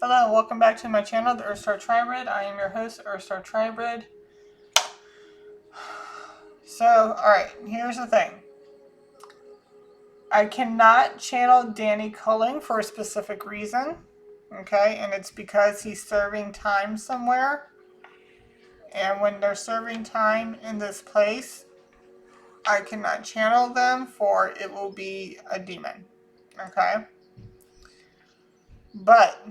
Hello, welcome back to my channel, the Earthstar Tribrid. I am your host, Earthstar Tribrid. So, alright, here's the thing. I cannot channel Danny Kulling for a specific reason. Okay, and it's because he's serving time somewhere. And when they're serving time in this place, I cannot channel them, for it will be a demon. Okay? But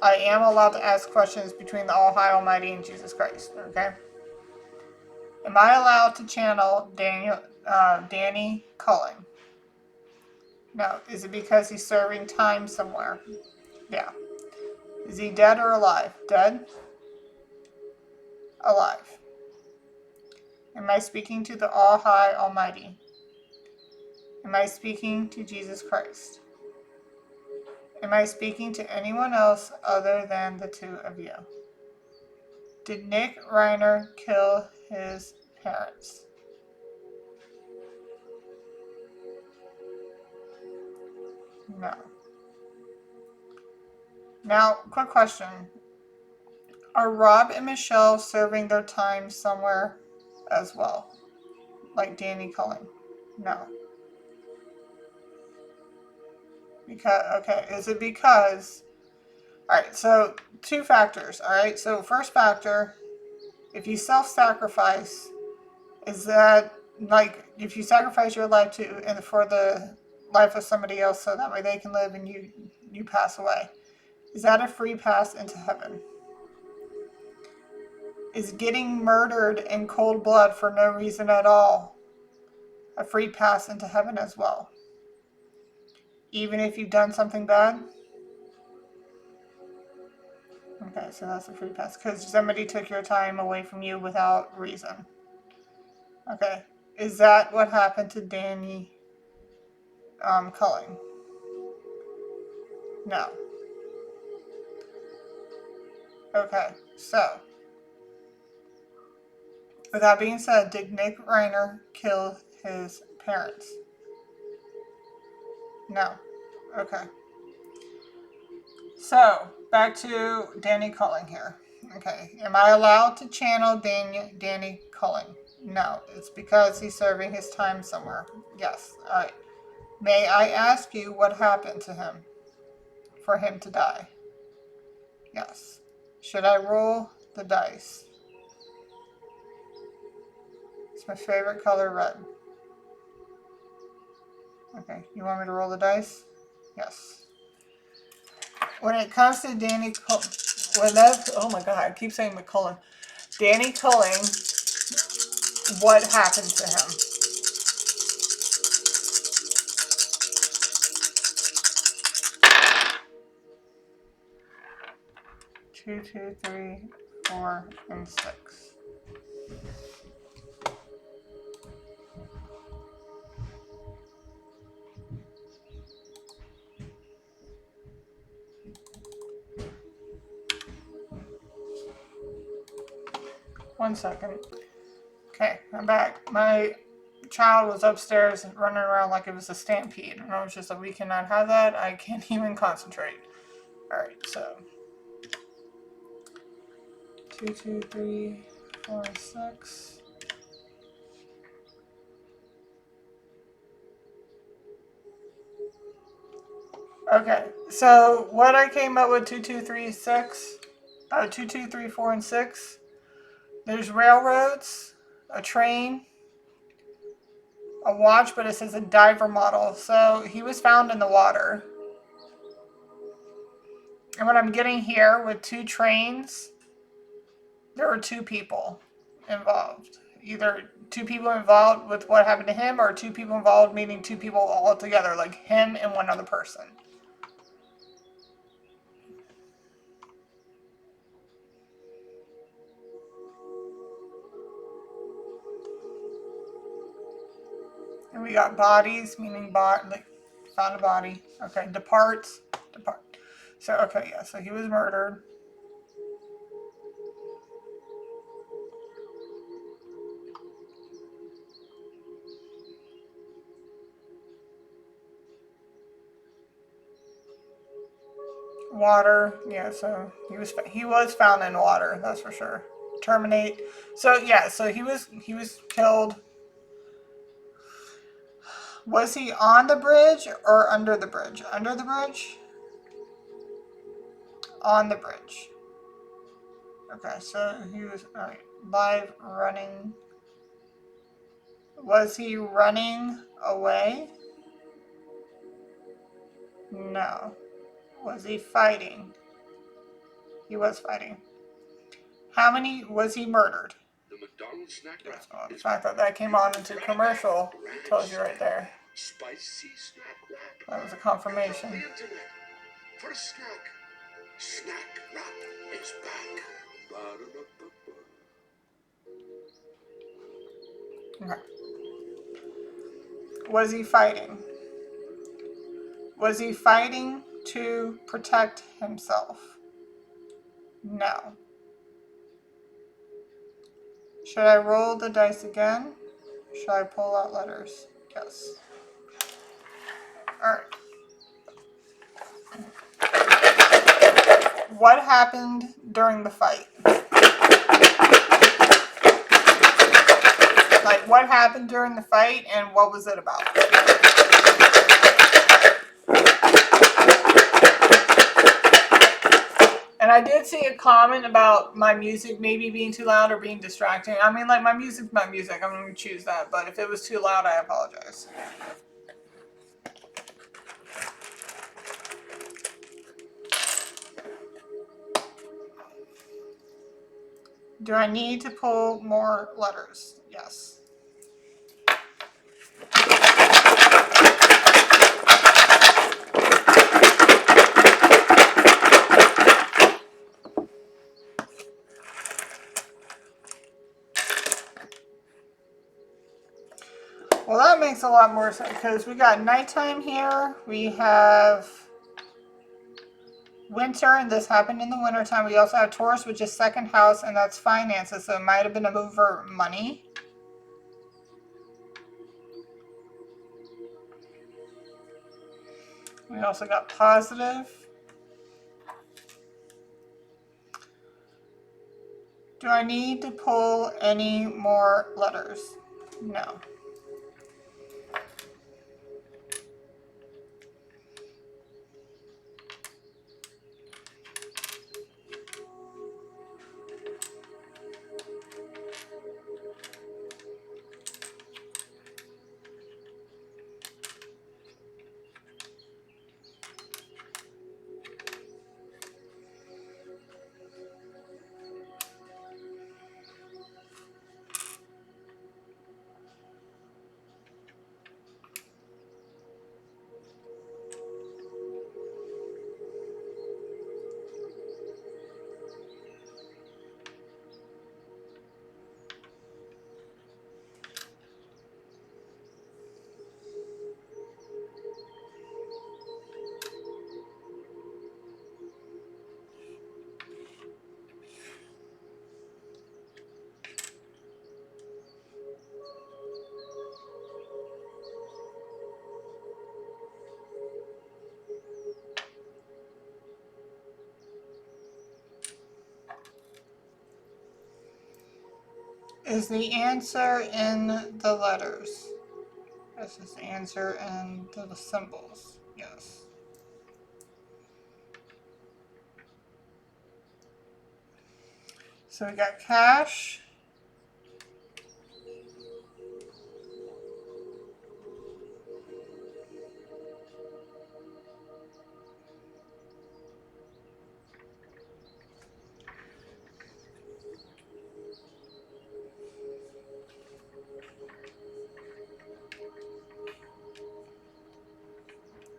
I am allowed to ask questions between the All High Almighty and Jesus Christ. Okay? Am I allowed to channel Danny Kulling? No. Is it because he's serving time somewhere? Yeah. Is he dead or alive? Dead? Alive. Am I speaking to the All High Almighty? Am I speaking to Jesus Christ? Am I speaking to anyone else other than the two of you? Did Nick Reiner kill his parents? No. Now, quick question. Are Rob and Michelle serving their time somewhere as well? Like Danny Cullen? No. Because, okay, is it because... Alright, so two factors, alright? So first factor, if you self-sacrifice, is that, like, if you sacrifice your life and for the life of somebody else so that way they can live and you pass away, is that a free pass into heaven? Is getting murdered in cold blood for no reason at all a free pass into heaven as well? Even if you've done something bad? Okay, so that's a free pass. Because somebody took your time away from you without reason. Okay. Is that what happened to Danny Culling? No. Okay, so with that being said, did Nick Reiner kill his parents? No. Okay. So, back to Danny Culling here. Okay. Am I allowed to channel Danny Culling? No. It's because he's serving his time somewhere. Yes. Alright. May I ask you what happened to him for him to die? Yes. Should I roll the dice? It's my favorite color, red. Okay. You want me to roll the dice? Yes. When it comes to Danny Culling, oh my god, I keep saying McCullen. Danny Culling, what happened to him? Two, 3, 4, and 6. One second. Okay, I'm back. My child was upstairs and running around like it was a stampede, and I was just like, we cannot have that. I can't even concentrate. Alright, so 2, 3, 4, 6. Okay, so what I came up with 2, 3, 6. 2, 3, 4, and 6. There's railroads, a train, a watch, but it says a diver model. So he was found in the water. And what I'm getting here with 2 trains, there were 2 people involved. Either 2 people involved with what happened to him, or 2 people involved, meaning 2 people all together, like him and one other person. And we got bodies, meaning like found a body. Okay, depart. So, okay, yeah, so he was murdered. Water. Yeah, so he was found in water, that's for sure. Terminate. So yeah, so he was killed. Was he on the bridge or under the bridge? Under the bridge? On the bridge. Okay, so he was alright. Live running. Was he running away? No. Was he fighting? He was fighting. How many was he murdered? The McDonald's snack wrap. Well, the fact that that came on into commercial tells you right there. Spicy snack wrap. That was a confirmation. For a snack. Snack wrap is back. Okay. Was he fighting? Was he fighting to protect himself? No. Should I roll the dice again? Should I pull out letters? Yes. Alright. What happened during the fight? Like, what happened during the fight and what was it about? And I did see a comment about my music maybe being too loud or being distracting. I mean, like, my music's my music. I'm going to choose that. But if it was too loud, I apologize. Do I need to pull more letters? Yes. Well, that makes a lot more sense because we got nighttime here. We have winter, and this happened in the wintertime. We also have Taurus, which is second house, and that's finances. So it might have been a move for money. We also got positive. Do I need to pull any more letters? No. Is the answer in the letters? This is the answer in the symbols. Yes. So we got cash.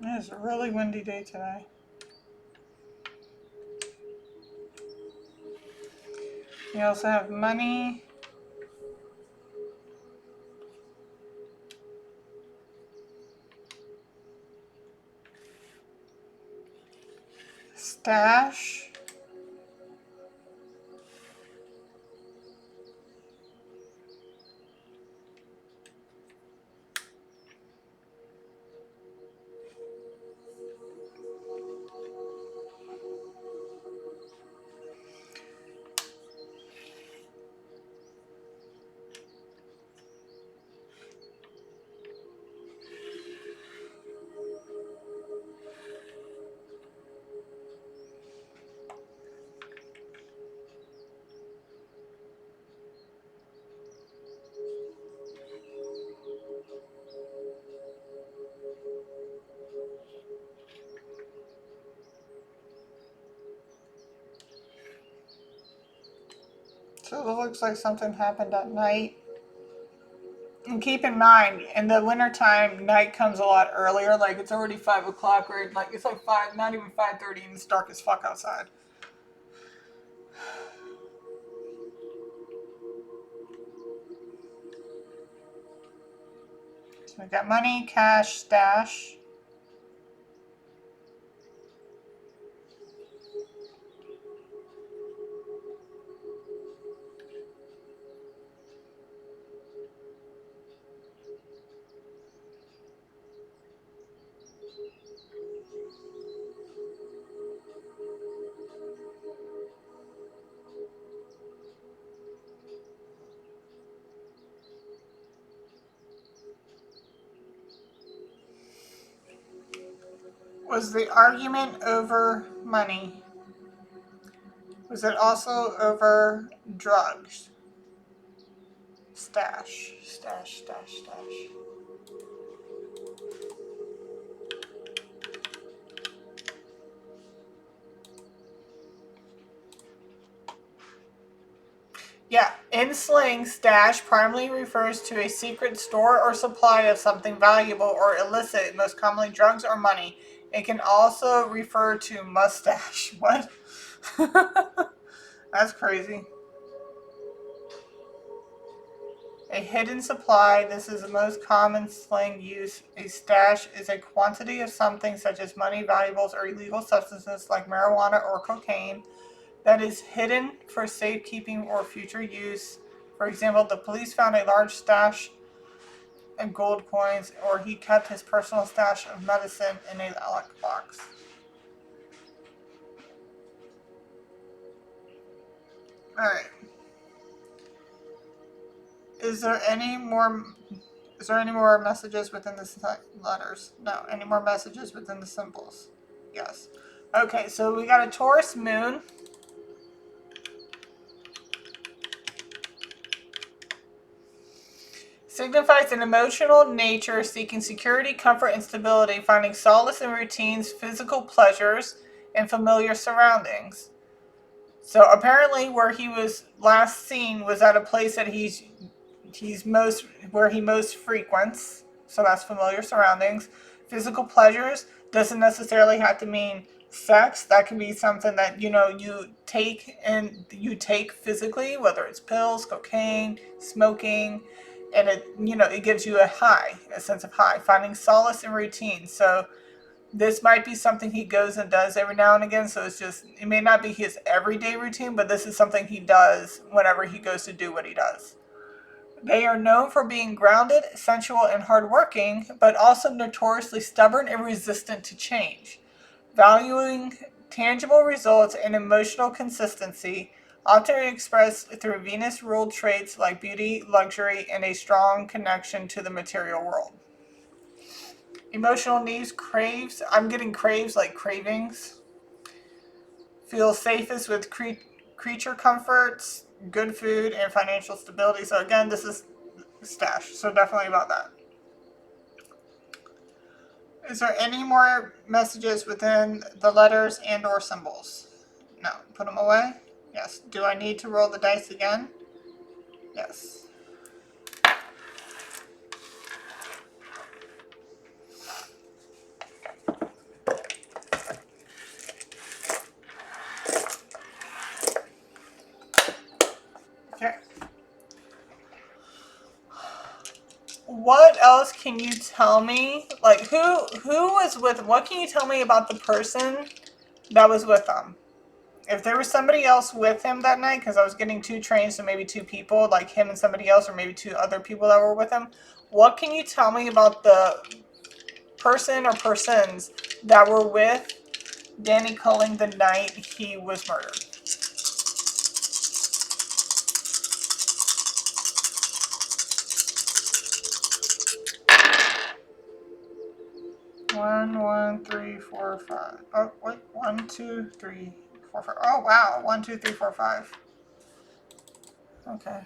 It is a really windy day today. We also have money. Stash. So it looks like something happened at night. And keep in mind, in the wintertime, night comes a lot earlier. Like, it's already 5 o'clock, right? Like, it's like 5, not even 5:30, and it's dark as fuck outside. So we got money, cash, stash. Was the argument over money? Was it also over drugs? Stash, stash, stash, stash. Yeah, in slang, stash primarily refers to a secret store or supply of something valuable or illicit, most commonly drugs or money. It can also refer to mustache. What? That's crazy. A hidden supply. This is the most common slang use. A stash is a quantity of something such as money, valuables, or illegal substances like marijuana or cocaine that is hidden for safekeeping or future use. For example, the police found a large stash of gold coins, or he kept his personal stash of medicine in a lockbox. Alright. Is there any more Is there any more messages within the letters? No. Any more messages within the symbols? Yes. Okay, so we got a Taurus moon. Signifies an emotional nature seeking security, comfort, and stability, finding solace in routines, physical pleasures, and familiar surroundings. So apparently, where he was last seen was at a place that he's most where he most frequents. So that's familiar surroundings. Physical pleasures doesn't necessarily have to mean sex. That can be something that you take physically, whether it's pills, cocaine, smoking, and it gives you a sense of high, finding solace in routine. So this might be something he goes and does every now and again. So it may not be his everyday routine, but this is something he does whenever he goes to do what he does. They are known for being grounded, sensual, and hardworking, but also notoriously stubborn and resistant to change. Valuing tangible results and emotional consistency, often expressed through Venus ruled traits like beauty, luxury, and a strong connection to the material world. Emotional needs, craves. I'm getting craves like cravings. Feel safest with creature comforts, good food, and financial stability. So again, this is stash. So definitely about that. Is there any more messages within the letters and or symbols? No. Put them away? Yes. Do I need to roll the dice again? Yes. Okay. What else can you tell me? Like who was with? What can you tell me about the person that was with them? If there was somebody else with him that night, because I was getting two trains, so maybe two people, like him and somebody else, or maybe two other people that were with him. What can you tell me about the person or persons that were with Danny Kulling the night he was murdered? One, three, four, five. Oh, wait. 1, 2, 3, 4, 5. Oh, wow. 1, 2, 3, 4, 5. Okay.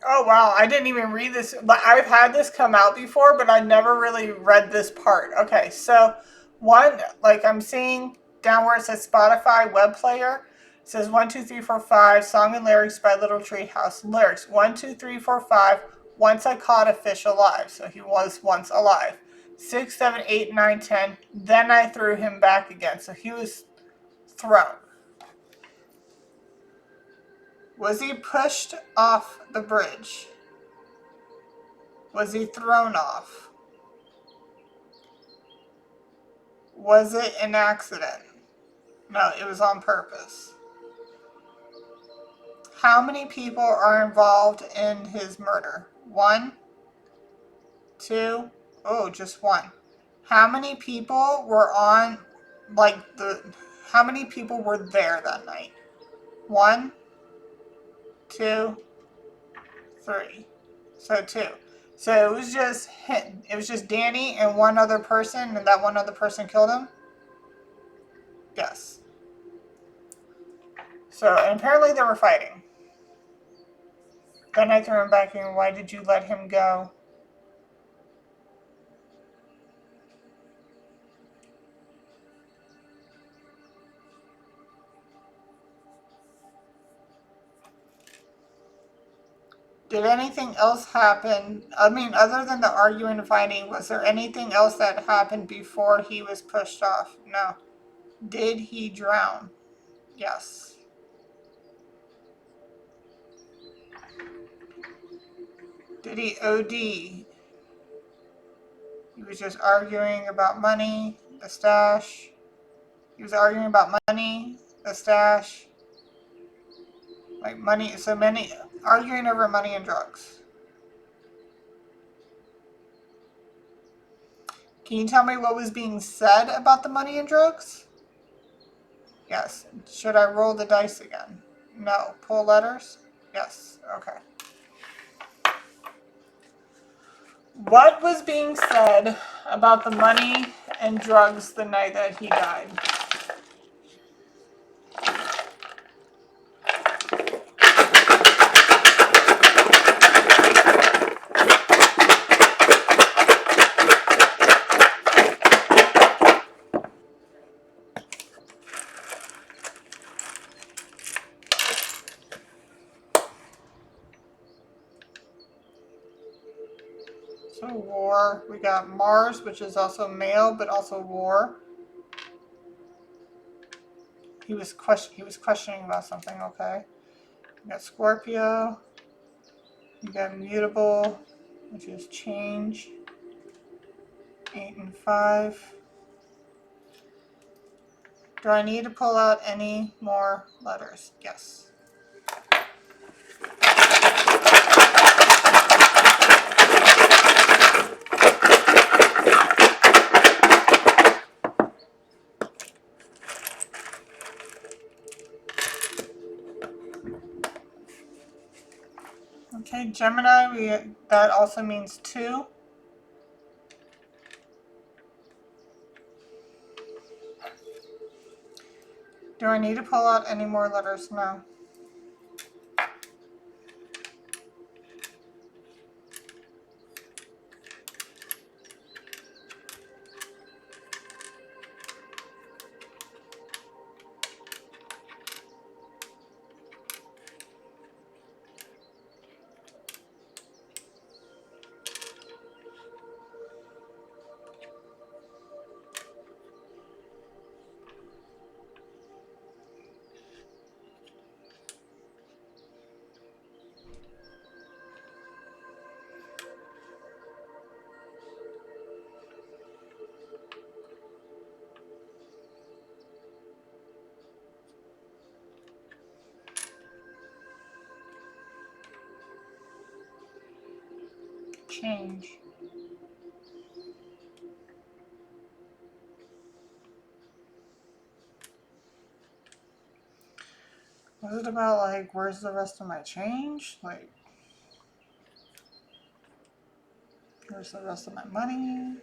Oh wow, I didn't even read this. I've had this come out before, but I never really read this part. Okay, so one, like I'm seeing down where it says Spotify web player, it says 1, 2, 3, 4, 5 song and lyrics by Little Treehouse. Lyrics 1, 2, 3, 4, 5. Once I caught a fish alive, so he was once alive. 6, 7, 8, 9, 10. Then I threw him back again, so he was thrown. Was he pushed off the bridge? Was he thrown off? Was it an accident? No, it was on purpose. How many people are involved in his murder? 1, 2, oh, just one. How many people were on, how many people were there that night? 1, 2, 3. So 2. So it was just him. It was just Danny and one other person, and that one other person killed him? Yes. So, and apparently they were fighting. Then I threw him back in. Why did you let him go? Did anything else happen? I mean, other than the arguing and fighting, was there anything else that happened before he was pushed off? No. Did he drown? Yes. Did he OD? He was just arguing about money, the stash. He was arguing about money, the stash. Like money, so many, arguing over money and drugs. Can you tell me what was being said about the money and drugs? Yes. Should I roll the dice again? No. Pull letters? Yes. Okay. What was being said about the money and drugs the night that he died? So war. We got Mars, which is also male, but also war. He was questioning about something. Okay. We got Scorpio. We got mutable, which is change. 8 and 5. Do I need to pull out any more letters? Yes. Okay, Gemini, that also means 2. Do I need to pull out any more letters? No. Change. Was it about, like, where's the rest of my change? Like, where's the rest of my money?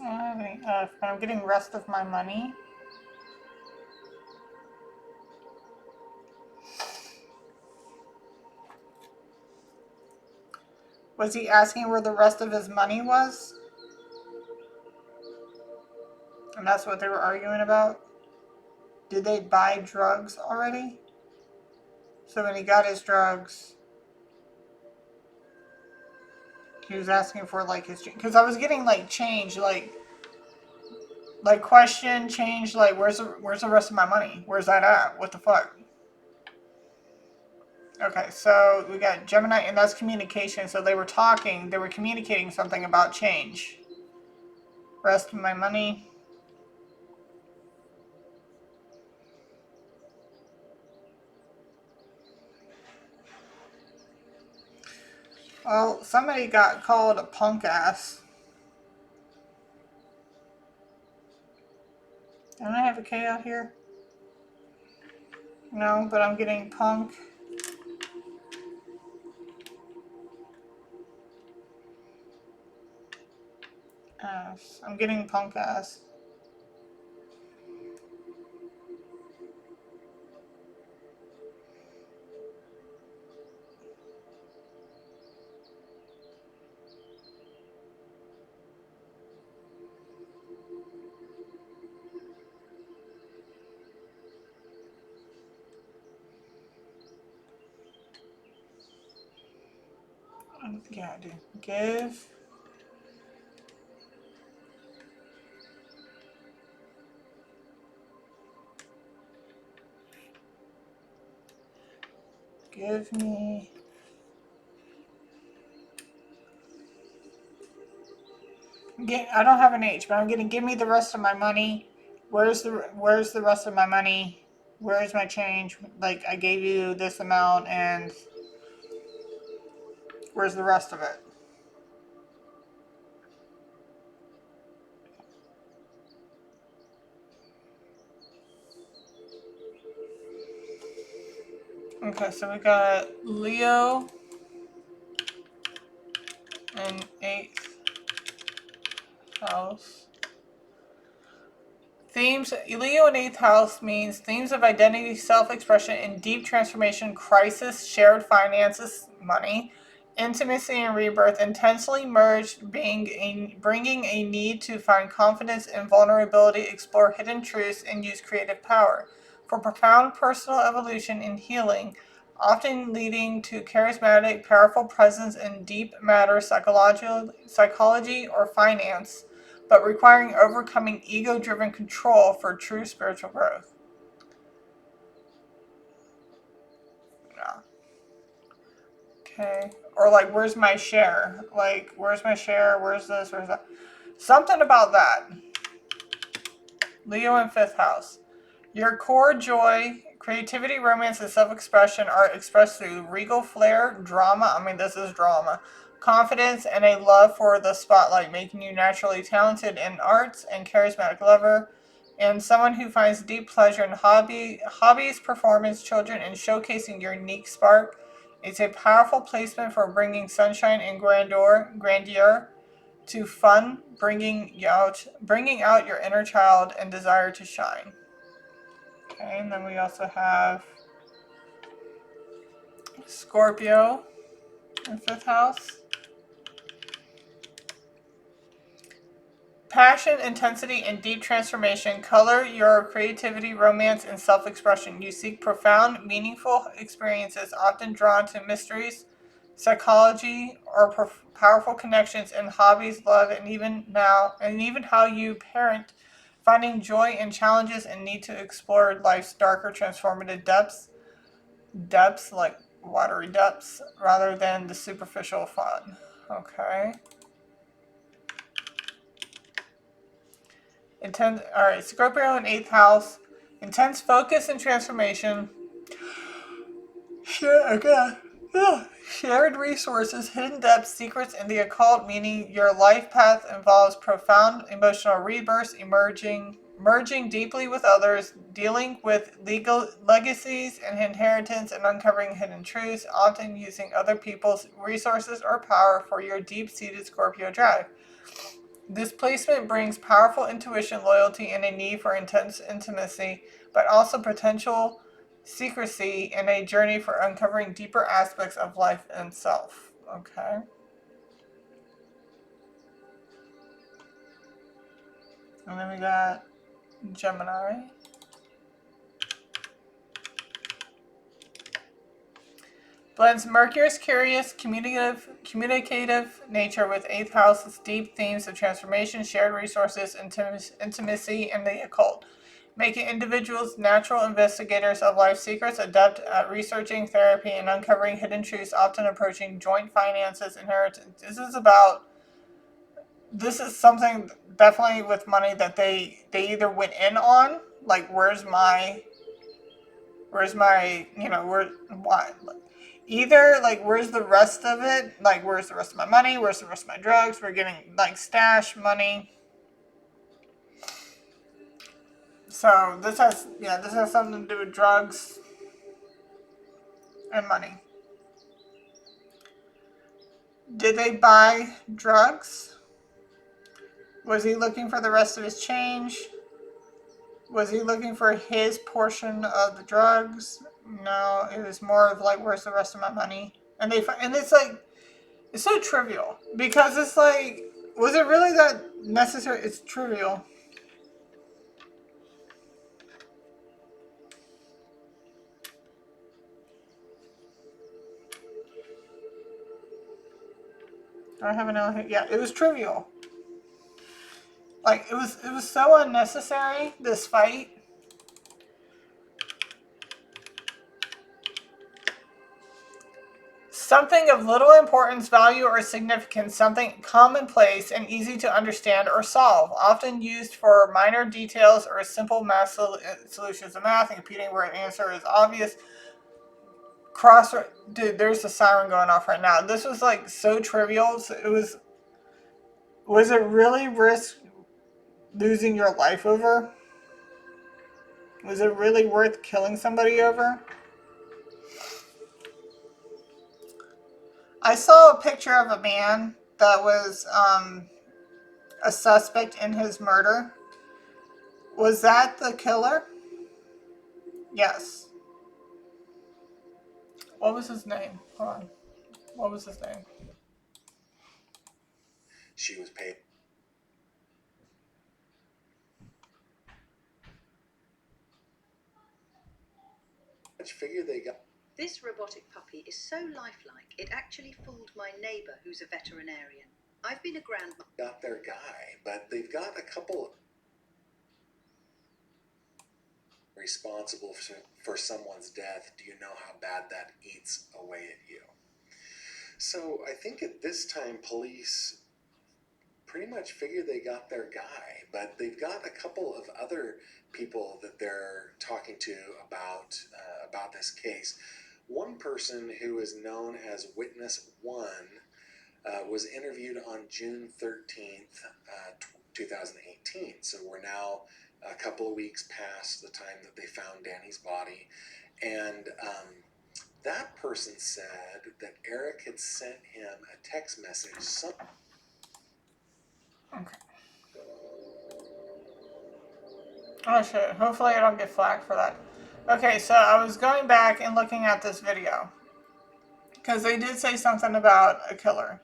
I don't have any, I'm getting rest of my money. Was he asking where the rest of his money was? And that's what they were arguing about? Did they buy drugs already? So when he got his drugs, he was asking for like his, because I was getting like change, like question change, like where's the rest of my money? Where's that at? What the fuck? Okay, so we got Gemini, and that's communication. So they were talking, they were communicating something about change. Rest of my money. Well, somebody got called a punk ass. Don't I have a K out here? No, but I'm getting punk ass. I'm getting punk ass. Yeah, dude. Give me. I don't have an H, but I'm getting give me the rest of my money. Where's the rest of my money? Where's my change? Like I gave you this amount, and where's the rest of it? Okay, so we got Leo in 8th house. Themes. Leo in 8th house means themes of identity, self-expression, and deep transformation, crisis, shared finances, money, intimacy and rebirth, intensely merged, bringing a need to find confidence and vulnerability, explore hidden truths, and use creative power for profound personal evolution and healing, often leading to charismatic, powerful presence in deep matter, psychology, or finance, but requiring overcoming ego-driven control for true spiritual growth. Yeah. Okay. Or like, where's my share? Like, where's my share? Where's this? Where's that? Something about that. Leo in 5th house. Your core joy, creativity, romance, and self expression are expressed through regal flair, drama. I mean, this is drama. Confidence and a love for the spotlight, making you naturally talented in arts and charismatic lover, and someone who finds deep pleasure in hobbies, performance, children, and showcasing your unique spark. It's a powerful placement for bringing sunshine and grandeur to fun, bringing out your inner child and desire to shine. Okay, and then we also have Scorpio in 5th house. Passion, intensity, and deep transformation color your creativity, romance, and self expression. You seek profound, meaningful experiences, often drawn to mysteries, psychology, or powerful connections in hobbies, love, and even how you parent, finding joy in challenges and need to explore life's darker, transformative depths like watery depths, rather than the superficial fun. Okay. All right, Scorpio in 8th house. Intense focus and transformation. Okay. Yeah. Shared resources, hidden depths, secrets, and the occult, meaning your life path involves profound emotional rebirths, merging deeply with others, dealing with legal legacies and inheritance, and uncovering hidden truths, often using other people's resources or power for your deep-seated Scorpio drive. This placement brings powerful intuition, loyalty, and a need for intense intimacy, but also potential secrecy and a journey for uncovering deeper aspects of life and self. Okay. And then we got Gemini. Blends Mercury's curious, communicative nature with eighth house's deep themes of transformation, shared resources, intimacy, and the occult, making individuals natural investigators of life secrets, adept at researching therapy and uncovering hidden truths, often approaching joint finances, inheritance. This is something definitely with money that they either went in on, like where's my where why either like where's the rest of it, like where's the rest of my money, where's the rest of my drugs, we're getting like stash money. So this has something to do with drugs and money. Did they buy drugs? Was he looking for the rest of his change? Was he looking for his portion of the drugs? No, it was more of like, where's the rest of my money? And it's like, it's so trivial because it's like, was it really that necessary? It's trivial. I have an L here. Yeah, it was trivial. Like it was so unnecessary, this fight. Something of little importance, value, or significance, something commonplace and easy to understand or solve, often used for minor details or simple math solutions of math, and computing where an answer is obvious. Dude, there's a siren going off right now. This was like so trivial. So was it really risk losing your life over? Was it really worth killing somebody over? I saw a picture of a man that was a suspect in his murder. Was that the killer? Yes. What was his name? Hold on. What was his name? She was paid. Figure they got. This robotic puppy is so lifelike, it actually fooled my neighbour who's a veterinarian. I've been a grandma. Got their guy, but they've got a couple responsible for someone's death. Do you know how bad that eats away at you? So I think at this time, police pretty much figure they got their guy, but they've got a couple of other people that they're talking to about this case. One person who is known as Witness One was interviewed on June 13th, 2018. So we're now a couple of weeks past the time that they found Danny's body. And that person said that Eric had sent him a text message. Okay. Oh shit. Hopefully I don't get flagged for that. Okay, so I was going back and looking at this video. Because they did say something about a killer.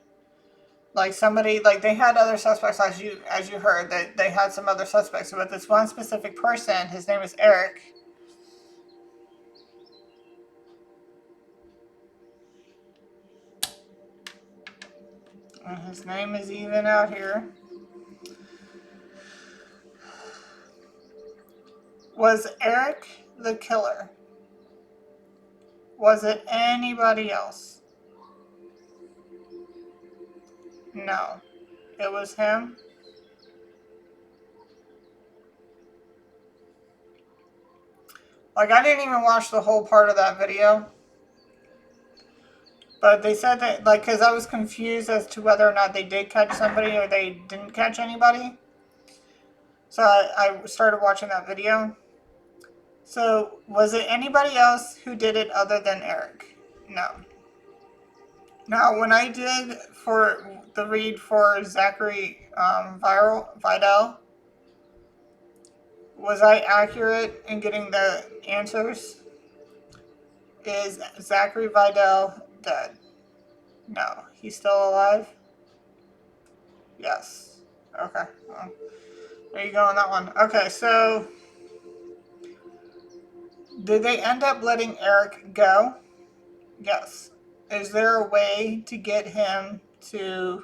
Like somebody, like they had other suspects, as you heard, that they had some other suspects. But this one specific person, his name is Eric. And his name is even out here. Was Eric the killer? Was it anybody else? No. It was him. Like, I didn't even watch the whole part of that video. But they said that, like, because I was confused as to whether or not they did catch somebody or they didn't catch anybody. So I started watching that video. So, was it anybody else who did it other than Eric? No. Now, when I did for the read for Zachary Vidal, was I accurate in getting the answers? Is Zachary Vidal dead? No. He's still alive? Yes. Okay. Well, there you go on that one. Okay, so did they end up letting Eric go? Yes. Is there a way to get him to,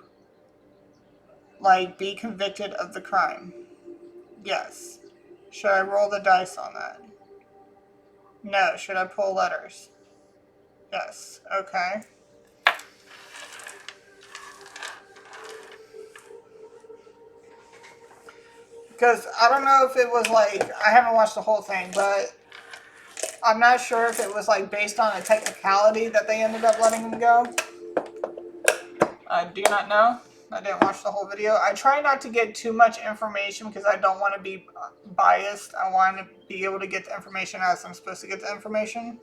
like, be convicted of the crime? Yes. Should I roll the dice on that? No. Should I pull letters? Yes. Okay. Because I don't know if it was like, I haven't watched the whole thing, but I'm not sure if it was like based on a technicality that they ended up letting him go. I do not know. I didn't watch the whole video. I try not to get too much information because I don't want to be biased. I want to be able to get the information as I'm supposed to get the information.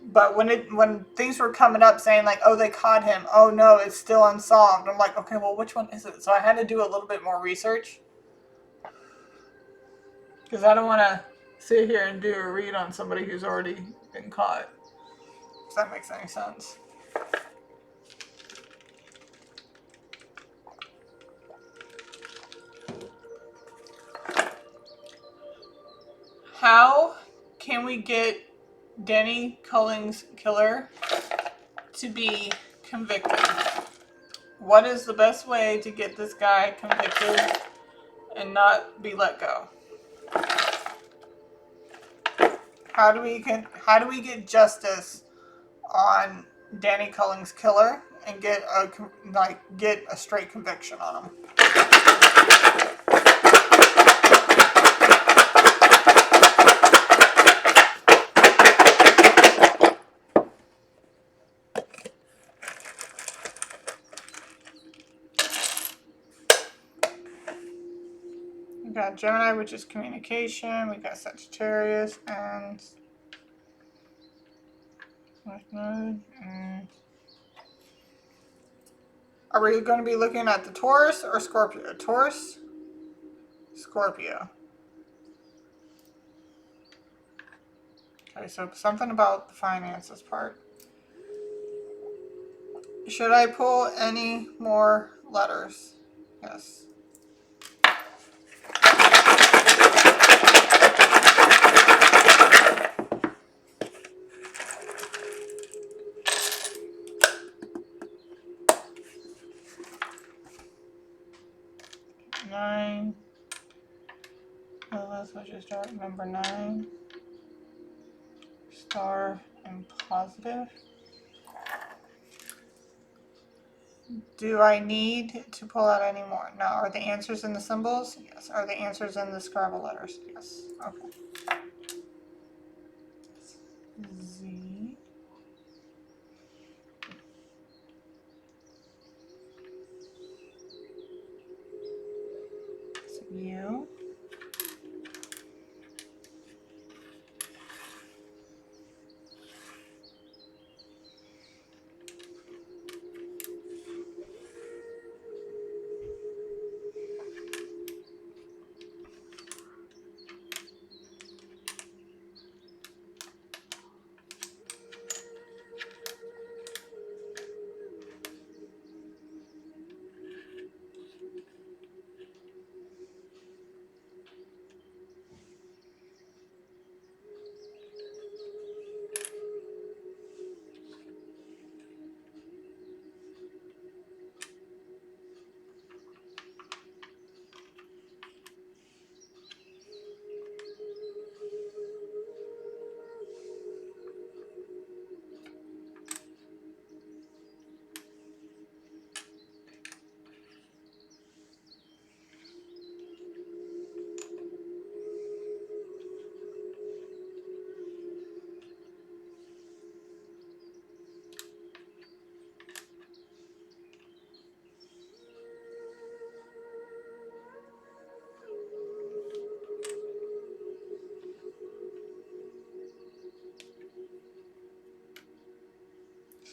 But when things were coming up saying like, oh, they caught him. Oh no, it's still unsolved. I'm like, okay, well, which one is it? So I had to do a little bit more research because I don't want to sit here and do a read on somebody who's already been caught. If that makes any sense. How can we get Danny Kulling's killer to be convicted? What is the best way to get this guy convicted and not be let go? How do we get justice on Danny Kulling's killer and get a straight conviction on him? We got Gemini, which is communication. We got Sagittarius and are we going to be looking at the Taurus or Scorpio? Taurus, Scorpio. Okay, so something about the finances part. Should I pull any more letters? Yes. Nine. Let's just start number 9. Star and positive. Do I need to pull out any more? No. Are the answers in the symbols? Yes. Are the answers in the Scrabble letters? Yes. Okay. Z. So U.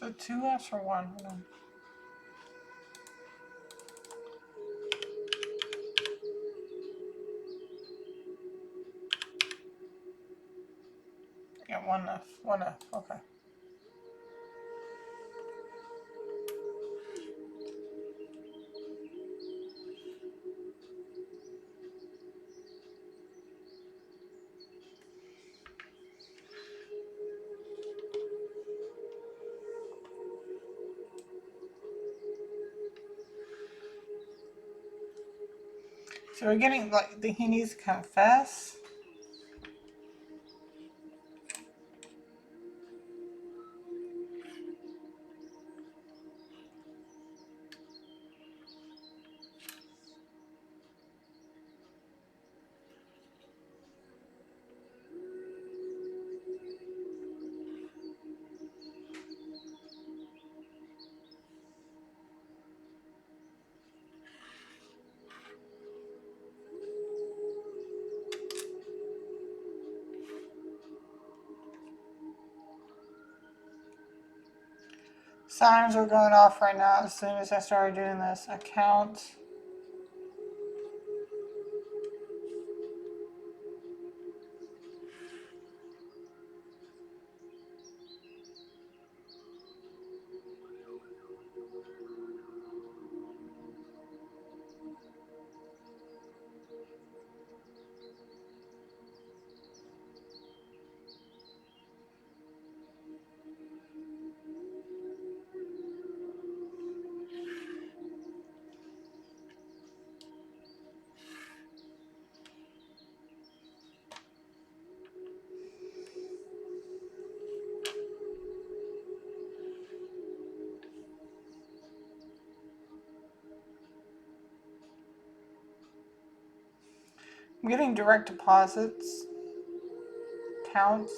So 2 Fs or 1? Hold on. Yeah, 1F. 1F. Okay. So we're getting like he needs to confess. Signs are going off right now as soon as I started doing this. Account. I'm getting direct deposits. Counts.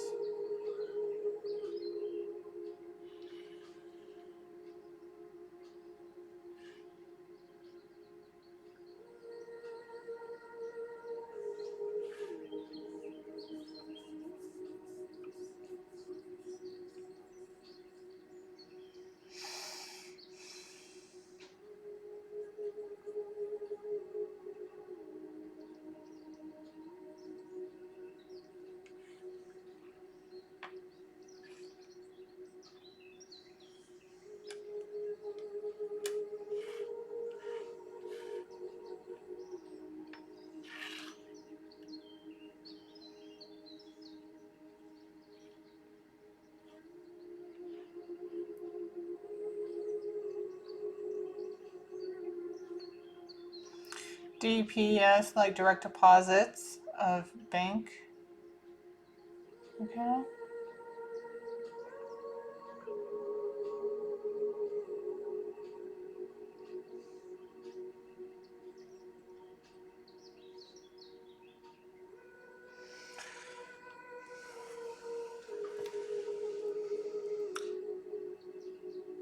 DPS, like direct deposits of bank. Okay.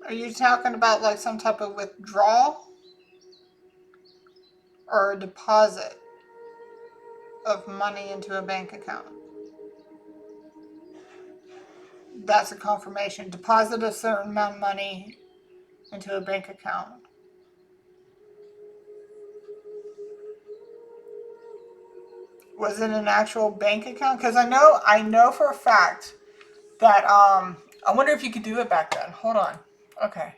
Are you talking about like some type of withdrawal or a deposit of money into a bank account? That's a confirmation. Deposit a certain amount of money into a bank account. Was it an actual bank account? Because I know for a fact that I wonder if you could do it back then. Hold on. Okay.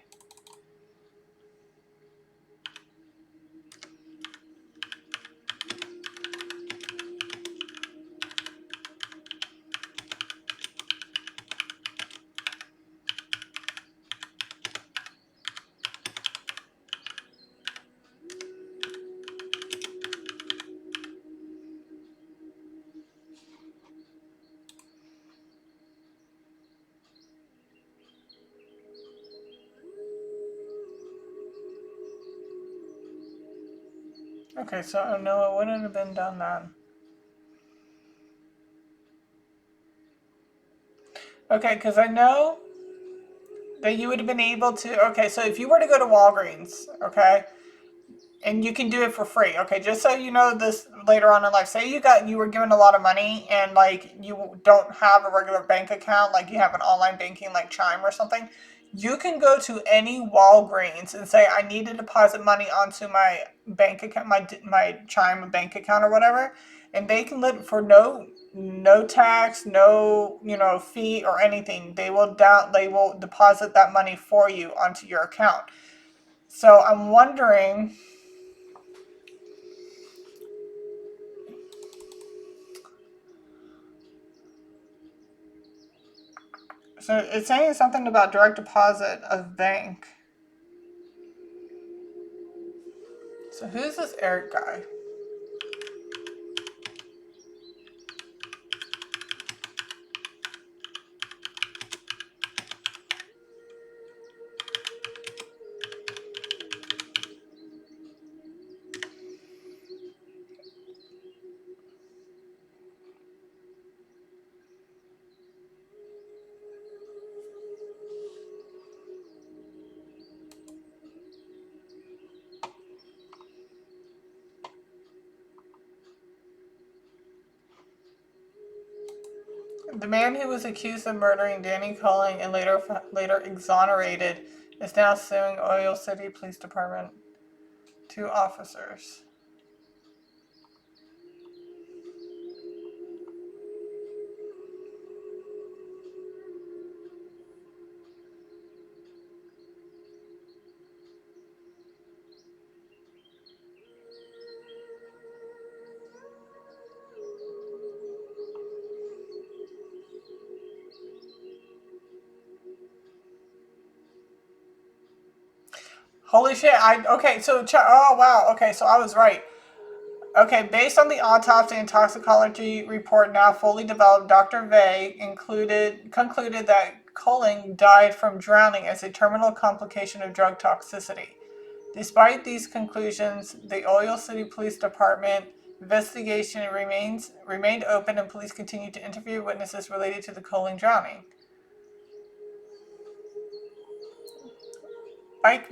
Okay, so no, it wouldn't have been done then. Okay, because I know that you would have been able to. Okay, so if you were to go to Walgreens, okay, and you can do it for free. Okay, just so you know this later on in life. Say you were given a lot of money and like you don't have a regular bank account, like you have an online banking like Chime or something. You can go to any Walgreens and say, I need to deposit money onto my bank account, my Chime bank account or whatever, and they can let for no tax, no fee or anything. They will deposit that money for you onto your account. So I'm wondering. So it's saying something about direct deposit of bank. So who's this Eric guy? The man who was accused of murdering Danny Culling and later exonerated is now suing Oil City Police Department. Two officers. Holy shit! Okay. So oh wow. Okay, so I was right. Okay, based on the autopsy and toxicology report now fully developed, Dr. Vey concluded that Culling died from drowning as a terminal complication of drug toxicity. Despite these conclusions, the Oil City Police Department investigation remained open, and police continued to interview witnesses related to the Culling drowning. Eric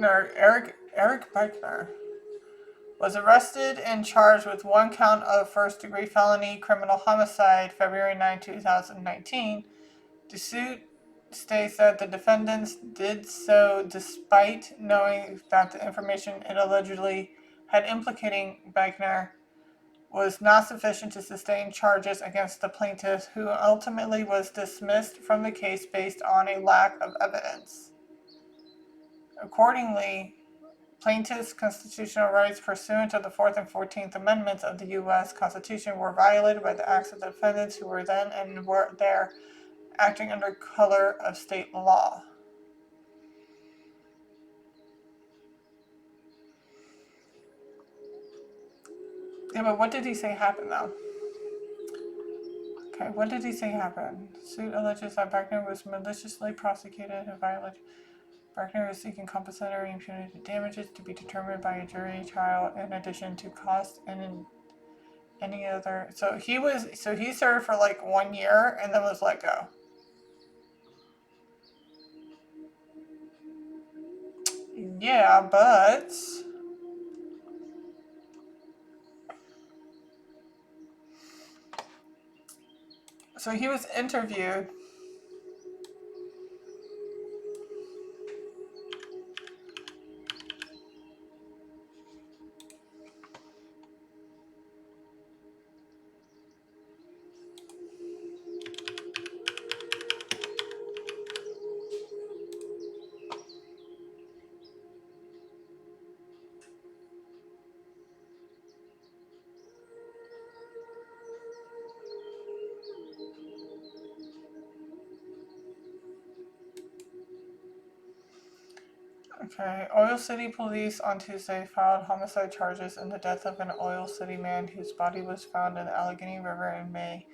Beichner was arrested and charged with one count of first-degree felony criminal homicide February 9, 2019. The suit states that the defendants did so despite knowing that the information it allegedly had implicating Beichner was not sufficient to sustain charges against the plaintiff, who ultimately was dismissed from the case based on a lack of evidence. Accordingly, plaintiffs' constitutional rights pursuant to the Fourth and 14th Amendments of the U.S. Constitution were violated by the acts of the defendants, who were then and were there acting under color of state law. Yeah, but what did he say happened, though? Okay, what did he say happened? Suit alleges that Beichner was maliciously prosecuted and violated. Beichner is seeking compensatory and punitive damages to be determined by a jury trial in addition to cost and any other. So he served for like 1 year and then was let go. Yeah, but so he was interviewed. Okay, Oil City police on Tuesday filed homicide charges in the death of an Oil City man whose body was found in the Allegheny River in May,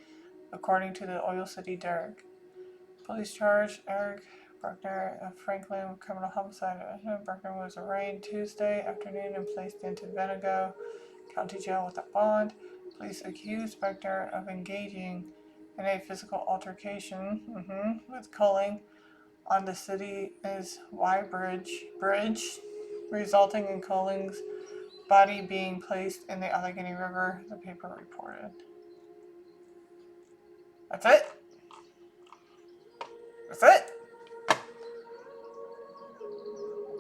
according to the Oil City Derg. Police charged Eric Buckner of Franklin with criminal homicide. Buckner was arraigned Tuesday afternoon and placed into Venango County Jail with a bond. Police accused Buckner of engaging in a physical altercation with Culling on the city's Y Bridge, resulting in Culling's body being placed in the Allegheny River, the paper reported. That's it? That's it?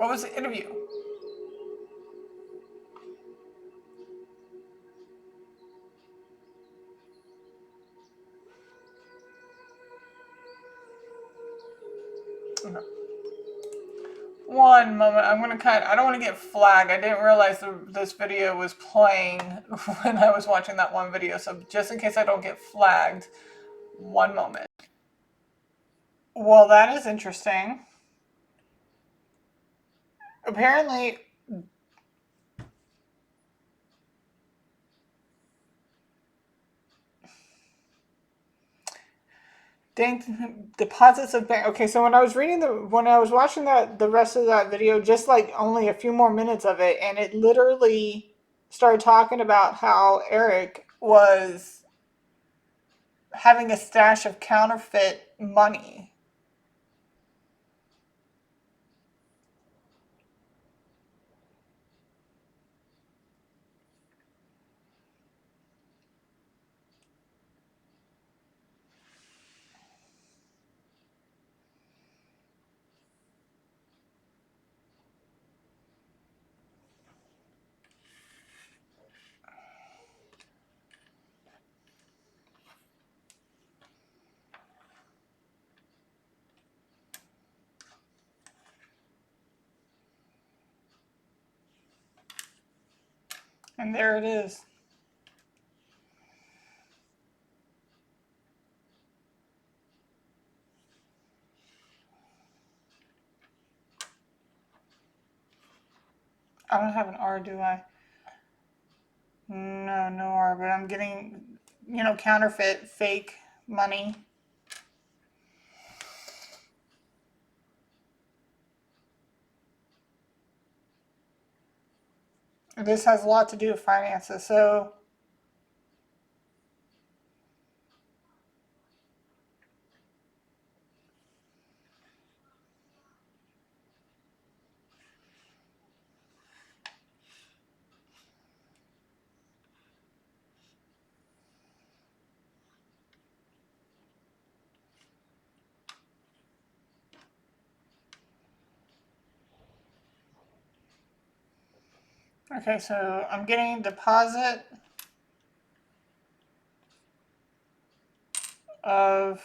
What was the interview? Okay. One moment. I'm gonna I don't want to get flagged. I didn't realize this video was playing when I was watching that one video. So just in case I don't get flagged, one moment. Well, that is interesting. Apparently, deposits of bank. Okay, so when I was watching the rest of that video, just like only a few more minutes of it, and it literally started talking about how Eric was having a stash of counterfeit money. And there it is. I don't have an R, do I? No, no R, but I'm getting, counterfeit, fake money. This has a lot to do with finances. So, okay, so I'm getting deposit of,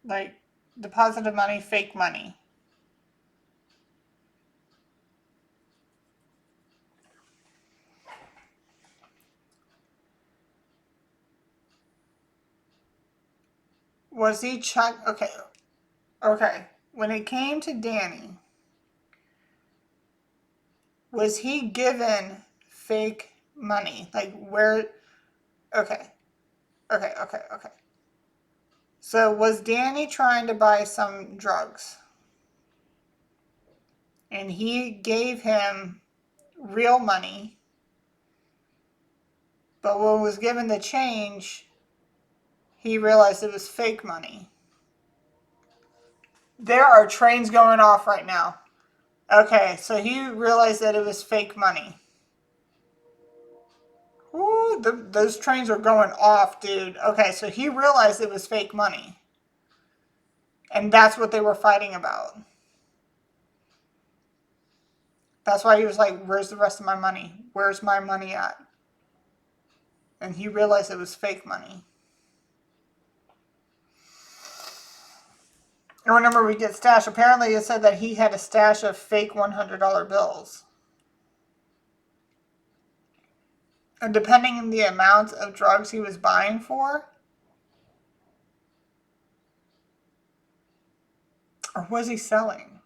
like, deposit of money, fake money. Was he check? Okay, okay. When it came to Danny, was he given fake money? Like, where? Okay, okay. So was Danny trying to buy some drugs? And he gave him real money, but when was given the change, he realized it was fake money. There are trains going off right now. Okay, so he realized that it was fake money. Ooh, those trains are going off, dude. Okay, so he realized it was fake money. And that's what they were fighting about. That's why he was like, where's the rest of my money? Where's my money at? And he realized it was fake money. I remember we get stash. Apparently it said that he had a stash of fake $100 bills. And depending on the amount of drugs he was buying for, or was he selling?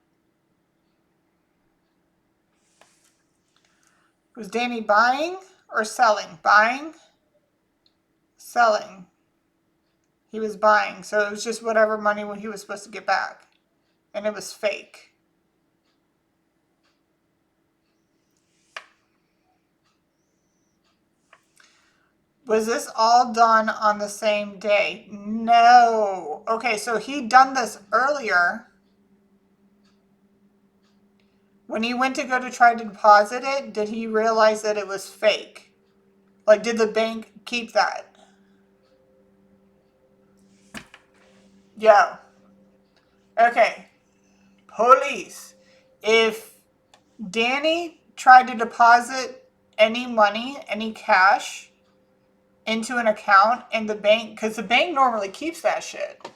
Was Danny buying or selling? Buying, selling. He was buying, so it was just whatever money he was supposed to get back. And it was fake. Was this all done on the same day? No. Okay, so he'd done this earlier. When he went to go to try to deposit it, did he realize that it was fake? Like, did the bank keep that? Yeah. Okay, police. If Danny tried to deposit any money, any cash into an account in the bank, because the bank normally keeps that shit.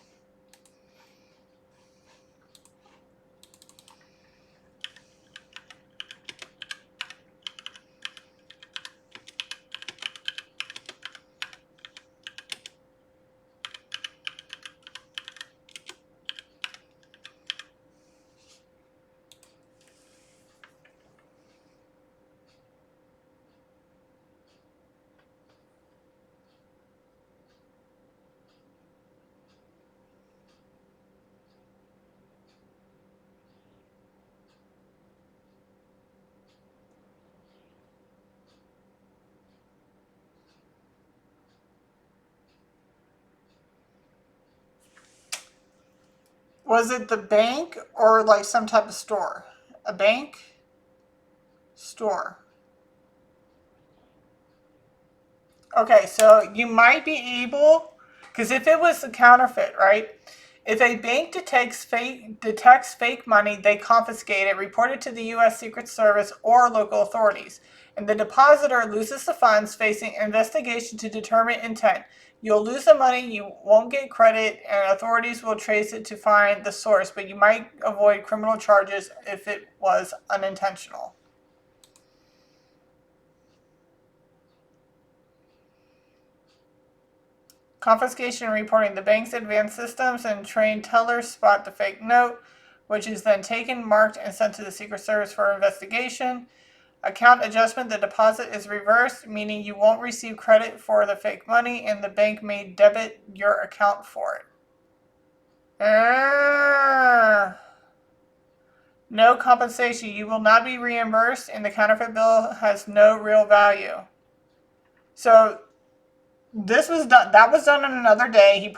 Was it the bank or like some type of store? A bank? Store. Okay, so you might be able, because if it was a counterfeit, right? If a bank detects fake money, they confiscate it, report it to the U.S. Secret Service or local authorities, and the depositor loses the funds, facing investigation to determine intent. You'll lose the money, you won't get credit, and authorities will trace it to find the source, but you might avoid criminal charges if it was unintentional. Confiscation and reporting. The bank's advanced systems and trained tellers spot the fake note, which is then taken, marked, and sent to the Secret Service for investigation. Account adjustment. The deposit is reversed, meaning you won't receive credit for the fake money, and the bank may debit your account for it. No compensation. You will not be reimbursed, and the counterfeit bill has no real value. So this was done. That was done on another day.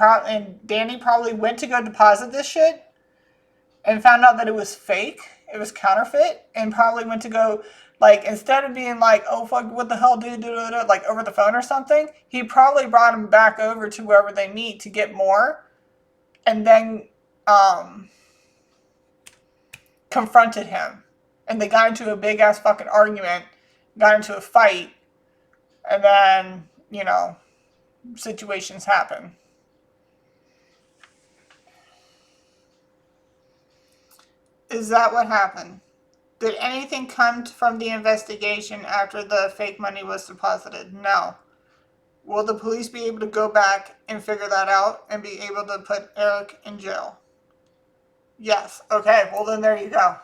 Danny probably went to go deposit this shit and found out that it was fake. It was counterfeit, and probably went to go, like, instead of being like, "Oh fuck, what the hell, dude?" Like over the phone or something. He probably brought him back over to wherever they meet to get more, and then confronted him, and they got into a big ass fucking argument, got into a fight, and then situations happen. Is that what happened? Did anything come from the investigation after the fake money was deposited? No. Will the police be able to go back and figure that out and be able to put Eric in jail? Yes. Okay, well then there you go.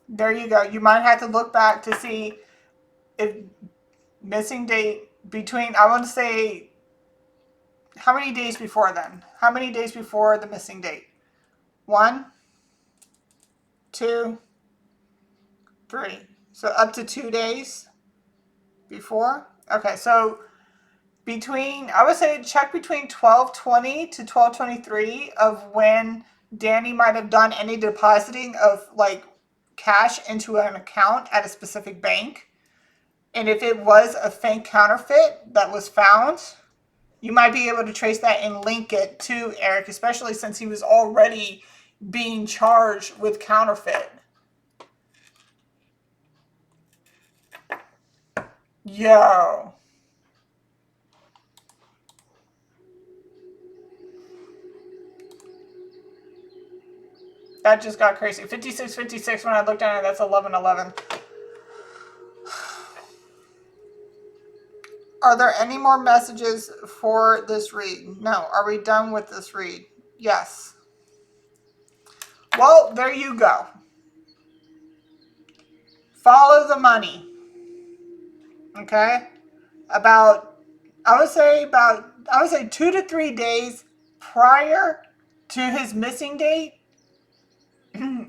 There you go. You might have to look back to see if missing date between, I want to say, how many days before then? How many days before the missing date? 1, 2, 3. So up to 2 days before? Okay, so I would say check between 12/20 to 12/23 of when Danny might have done any depositing of like cash into an account at a specific bank. And if it was a fake counterfeit that was found, you might be able to trace that and link it to Eric, especially since he was already being charged with counterfeit. Yo. That just got crazy. 5656 when I looked at it, that's 1111. Are there any more messages for this read? No. Are we done with this read? Yes. Well, there you go. Follow the money. Okay? I would say 2 to 3 days prior to his missing date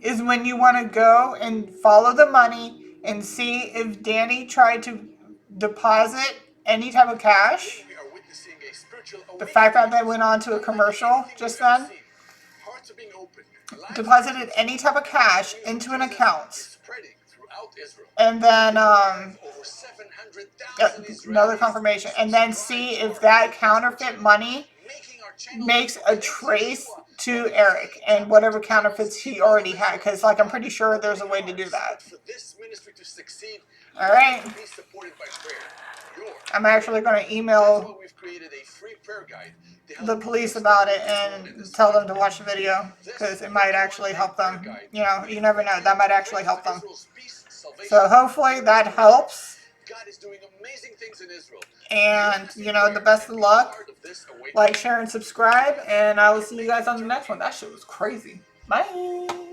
is when you want to go and follow the money and see if Danny tried to deposit any type of cash. The fact that they went on to a commercial just then, deposited any type of cash into an account, and then another confirmation, and then see if that counterfeit money makes a trace to Eric and whatever counterfeits he already had, because like I'm pretty sure there's a way to do that. All right. I'm actually going to email the police about it and tell them to watch the video, because it might actually help them. You know, you never know. That might actually help them. So hopefully that helps. God is doing amazing things in Israel. And, you know, the best of luck. Like, share, and subscribe. And I will see you guys on the next one. That shit was crazy. Bye.